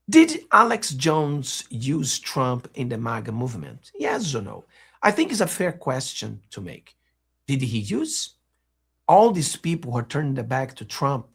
Did Alex Jones use Trump in the MAGA movement? Yes or no? I think it's a fair question to make. Did he use all these people who are turning their back to Trump?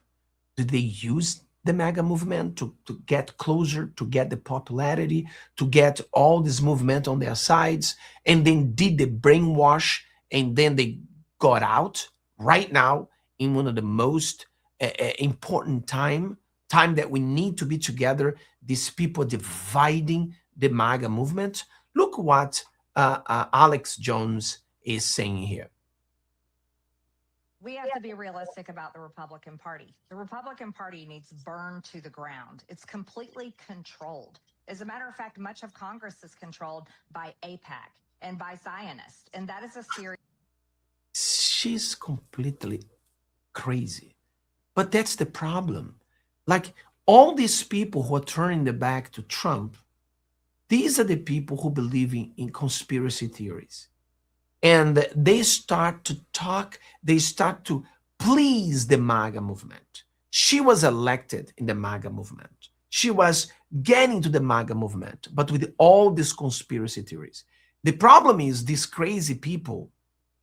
Did they use the MAGA movement to get closer, to get the popularity, to get all this movement on their sides? And then did they brainwash and then they got out right now in one of the most important time that we need to be together, these people dividing the MAGA movement? Look what Alex Jones is saying here. We have to be realistic about the Republican Party. The Republican Party needs burned to the ground. It's completely controlled. As a matter of fact, much of Congress is controlled by AIPAC and by Zionists, and that is a serious. She's completely crazy. But that's the problem. Like all these people who are turning their back to Trump, these are the people who believe in conspiracy theories. And they start to talk, they start to please the MAGA movement. She was elected in the MAGA movement. She was getting to the MAGA movement, but with all these conspiracy theories. The problem is these crazy people,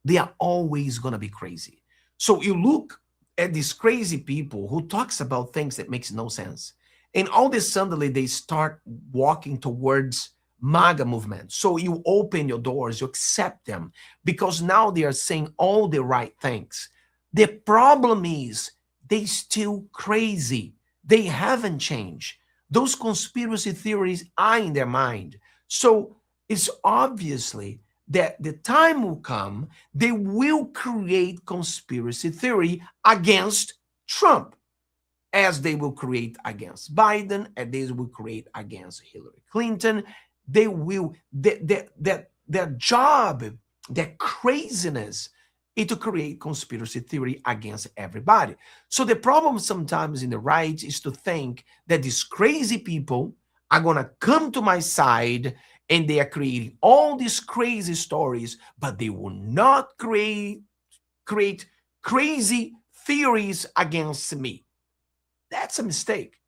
they are always going to be crazy. So you look at these crazy people who talks about things that makes no sense. And all this suddenly they start walking towards MAGA movement. So you open your doors, you accept them because now they are saying all the right things. The problem is they still crazy. They haven't changed. Those conspiracy theories are in their mind. So it's obviously that the time will come, they will create conspiracy theory against Trump, as they will create against Biden, and they will create against Hillary Clinton. They will, their job, their craziness is to create conspiracy theory against everybody. So the problem sometimes in the right is to think that these crazy people are going to come to my side and they are creating all these crazy stories, but they will not create crazy theories against me. That's a mistake.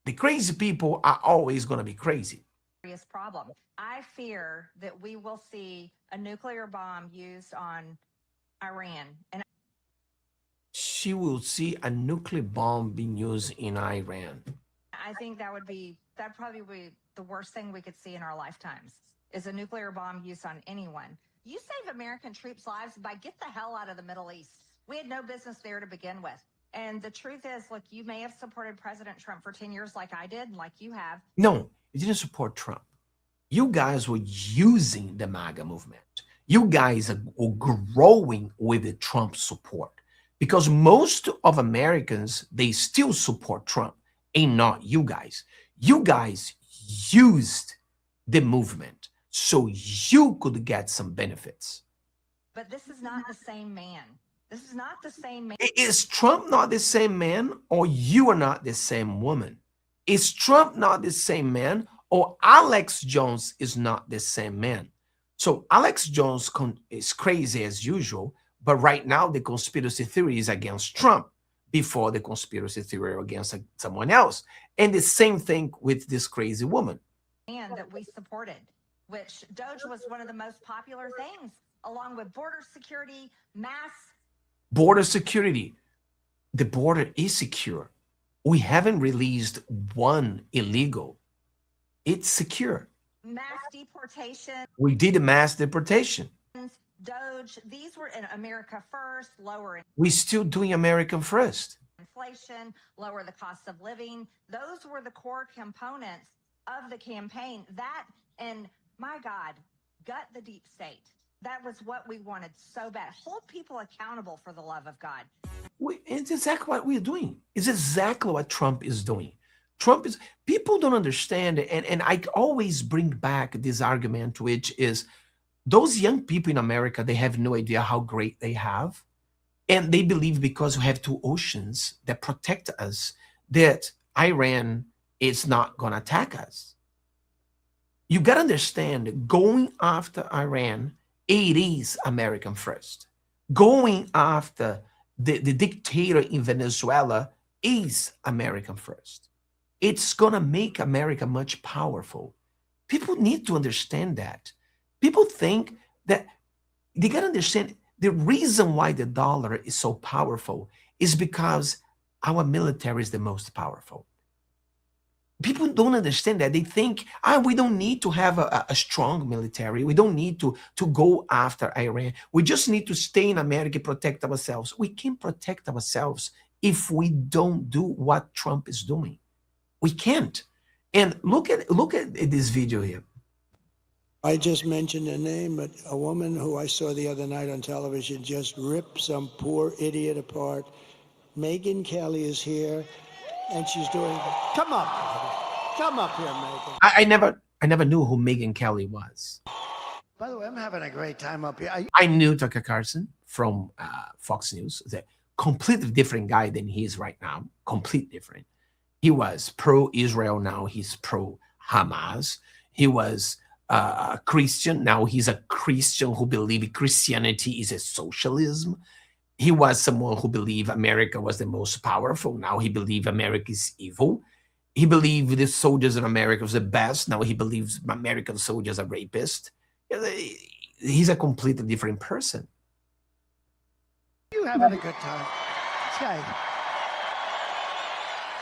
The crazy people are always going to be crazy. Problem. I fear that we will see a nuclear bomb used on Iran. And she will see a nuclear bomb being used in Iran. I think that probably be the worst thing we could see in our lifetimes is a nuclear bomb used on anyone. You save American troops' lives by get the hell out of the Middle East. We had no business there to begin with. And the truth is, look, you may have supported President Trump for 10 years like I did, and like you have. No, you didn't support Trump. You guys were using the MAGA movement. You guys are growing with the Trump support because most of Americans, they still support Trump and not you guys. You guys used the movement so you could get some benefits. But this is not the same man. This is not the same man. Is Trump not the same man, or you are not the same woman? Is Trump not the same man, or Alex Jones is not the same man? So Alex Jones is crazy as usual, but right now the conspiracy theory is against Trump before the conspiracy theory against someone else. And the same thing with this crazy woman. And that we supported, which Doge was one of the most popular things, along with border security, mass border security. The border is secure. We haven't released one illegal. It's secure. Mass deportation. We did a mass deportation. Doge, these were in America first, lower. We're still doing American first. Inflation, lower the cost of living. Those were the core components of the campaign. That, and my God, gut the deep state. That was what we wanted so bad. Hold people accountable for the love of God. It's exactly what we're doing. It's exactly what Trump is doing. Trump is, people don't understand, and I always bring back this argument, which is those young people in America, they have no idea how great they have. And they believe because we have two oceans that protect us, that Iran is not going to attack us. You got to understand, going after Iran, it is American first. Going after the dictator in Venezuela is American first. it's going to make America much powerful. People need to understand that. People think that they got to understand the reason why the dollar is so powerful is because our military is the most powerful. People don't understand that. They think, we don't need to have a strong military. We don't need to go after Iran. We just need to stay in America, protect ourselves. We can protect ourselves if we don't do what Trump is doing. We can't. And look at this video here. I just mentioned a name, but a woman who I saw the other night on television just ripped some poor idiot apart. Megyn Kelly is here, and she's doing. Come up here, Megyn. I never knew who Megyn Kelly was. By the way, I'm having a great time up here. I knew Tucker Carlson from Fox News. He's a completely different guy than he is right now. Completely different. He was pro-Israel. Now he's pro-Hamas. He was a Christian. Now he's a Christian who believes Christianity is a socialism. He was someone who believed America was the most powerful. Now he believes America is evil. He believed the soldiers in America was the best. Now he believes American soldiers are rapists. He's a completely different person. You having a good time? Say,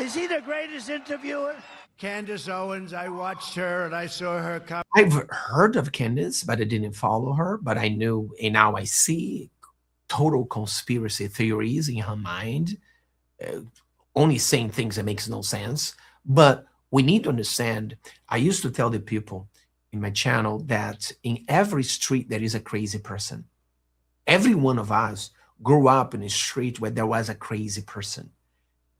is he the greatest interviewer? Candace Owens, I watched her and I saw her come. I've heard of Candace, but I didn't follow her. But I knew, and now I see total conspiracy theories in her mind, only saying things that makes no sense. But we need to understand, I used to tell the people in my channel that in every street there is a crazy person. Every one of us grew up in a street where there was a crazy person.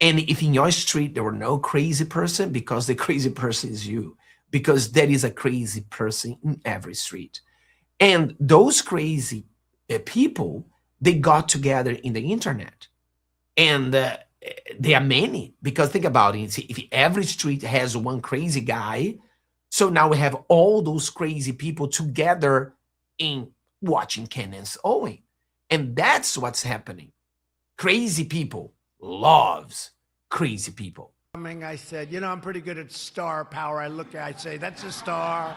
And if in your street there were no crazy person, because the crazy person is you, because there is a crazy person in every street. And those crazy people, they got together in the internet. And there are many, because think about it. If every street has one crazy guy, so now we have all those crazy people together in watching Candace Owens. And that's what's happening. Crazy people loves crazy people. I said, I'm pretty good at star power. I say, that's a star.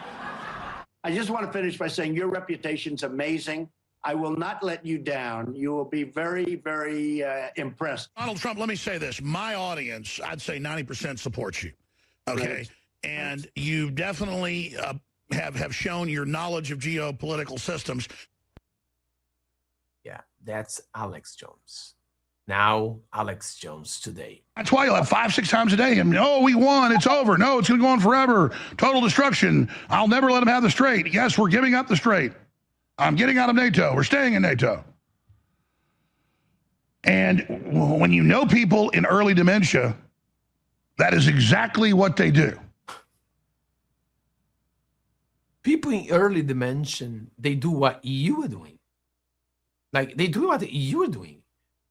I just want to finish by saying your reputation's amazing. I will not let you down. You will be very, very impressed. Donald Trump, let me say this. My audience, I'd say 90% supports you. Okay. Right. And you definitely have shown your knowledge of geopolitical systems. Yeah, that's Alex Jones. Now, Alex Jones today. That's why you'll have 5-6 times a day. And, we won. It's over. No, it's going to go on forever. Total destruction. I'll never let them have the strait. Yes, we're giving up the strait. I'm getting out of NATO. We're staying in NATO. And when you know people in early dementia, that is exactly what they do. People in early dementia, they do what you are doing. Like, they do what you are doing.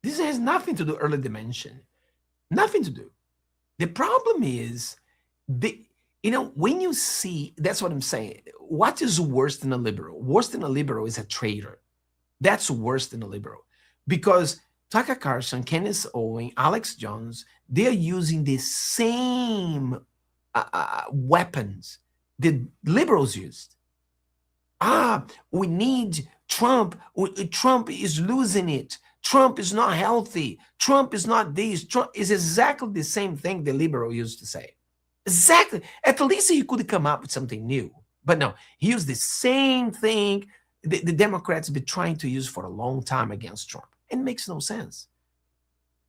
This has nothing to do with early dementia. Nothing to do. The problem is, when you see, that's what I'm saying. What is worse than a liberal? Worse than a liberal is a traitor. That's worse than a liberal. Because Tucker Carlson, Candace Owens, Alex Jones, they're using the same weapons the liberals used. We need Trump. Trump is losing it. Trump is not healthy. Trump is not this. Trump is exactly the same thing the liberal used to say. Exactly. At least he could come up with something new. But no, he used the same thing the Democrats have been trying to use for a long time against Trump. It makes no sense.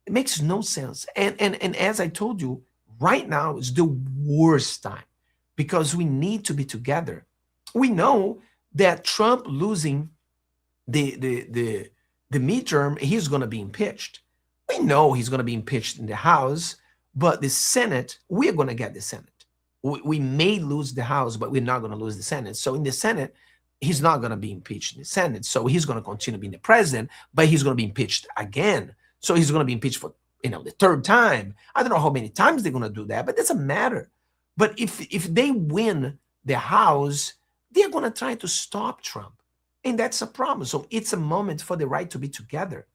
It makes no sense. And as I told you, right now is the worst time because we need to be together. We know that Trump losing the midterm, he's going to be impeached. We know he's going to be impeached in the House, but the Senate, we're going to get the Senate. We may lose the House, but we're not going to lose the Senate. So in the Senate, he's not going to be impeached in the Senate. So he's going to continue being the president, but he's going to be impeached again. So he's going to be impeached for, the third time. I don't know how many times they're going to do that, but it doesn't matter. But if they win the House, they're going to try to stop Trump. And that's a problem. So it's a moment for the right to be together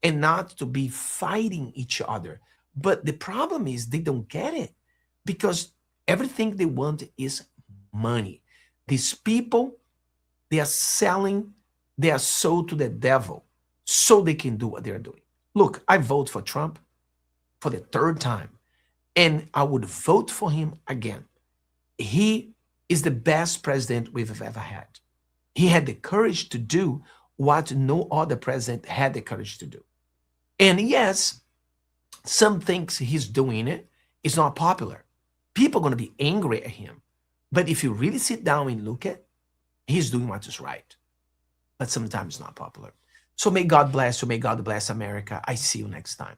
and not to be fighting each other. But the problem is they don't get it. because everything they want is money. These people, they are selling their soul to the devil so they can do what they're doing. Look, I vote for Trump for the third time, and I would vote for him again. He is the best president we've ever had. He had the courage to do what no other president had the courage to do. And yes, some things he's doing is not popular. People are going to be angry at him. But if you really sit down and look at, he's doing what is right. But sometimes it's not popular. So may God bless you. May God bless America. I see you next time.